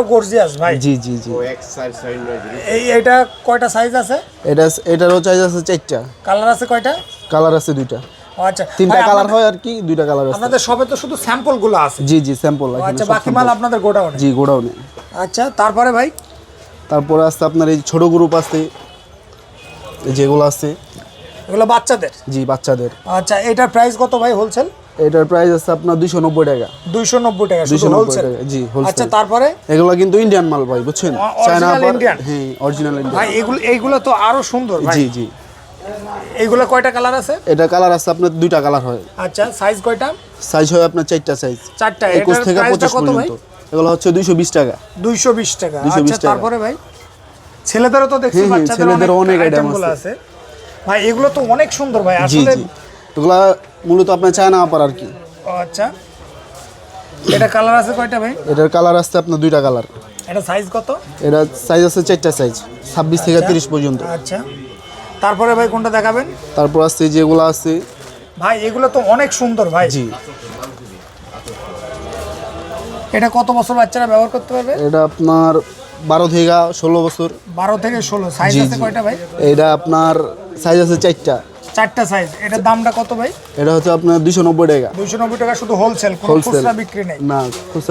আরো গর্জিয়াস ভাই। জি জি জি। এটা কয়টা সাইজ আছে? এটারও সাইজ আছে 4টা। কালার আছে কয়টা? কালার আছে 2টা। আচ্ছা 3টা কালার হয় আর কি, 2টা কালার আছে। আপনাদের শপে তো শুধু স্যাম্পল গুলো আছে? জি জি, স্যাম্পল আছে। আচ্ছা, বাকি মাল আপনাদের গোডাউনে? জি, গোডাউনে। আচ্ছা, তারপরে ভাই? তারপরে আছে আপনার এই ছোট গ্রুপ আছে যেগুলো আছে, এগুলো বাচ্চাদের? জি, বাচ্চাদের। আচ্ছা, এটার প্রাইস কত ভাই হোলসেল? এটার প্রাইস আছে আপনার 290 টাকা। 290 টাকা শুধু 290 হোলসেল? টাকা, জি, হোলসেল। আচ্ছা, তারপরে? এগুলো কিন্তু ইন্ডিয়ান মাল ভাই, বুঝছেন? China original Indian? হ্যাঁ, অরিজিনাল ইন্ডিয়ান ভাই এইগুলো তো আরো সুন্দর ভাই। জি জি। এইগুলো কয়টা কালার আছে? এটা কালার আছে আপনার 2টা কালার হয়। আচ্ছা, সাইজ কয়টা? সাইজ হয় আপনার 4টা সাইজ। 4টা। 21 থেকে 25 পর্যন্ত। এগুলো হচ্ছে 220 টাকা। 220 টাকা। 220 আচ্ছা, টাকা। তারপরে ভাই? ছেলেদেরও তো দেখছি, বাচ্চাদের ছেলেদেরও অনেক আইটেম আছে ভাই। এগুলো তো অনেক সুন্দর ভাই জি আসলে। জি। এগুলা মূলত আপনার চায়না আপার আর কি। আচ্ছা, এটা কালার আছে কয়টা ভাই? এটার কালার আছে আপনার 2টা কালার। এটা সাইজ কত? এটা সাইজ আছে 4টা সাইজ, 26 থেকে 30 পর্যন্ত। আচ্ছা, তারপরে ভাই কোনটা দেখাবেন? তারপর আছে যেগুলো আছে ভাই, এগুলো তো অনেক সুন্দর ভাই। জি। এটা কত বছর বাচ্চারা ব্যবহার করতে পারবে? এটা আপনার 12 থেকে 16 বছর। 12 থেকে 16। সাইজ আছে কয়টা ভাই? এটা আপনার সাইজ আছে 4টা। 4টা সাইজ। এটার দামটা কত ভাই? এটা হচ্ছে আপনার 290 টাকা। 290 টাকা শুধু হোলসেল, কোনো খুচরা বিক্রি নেই? না, খুচরা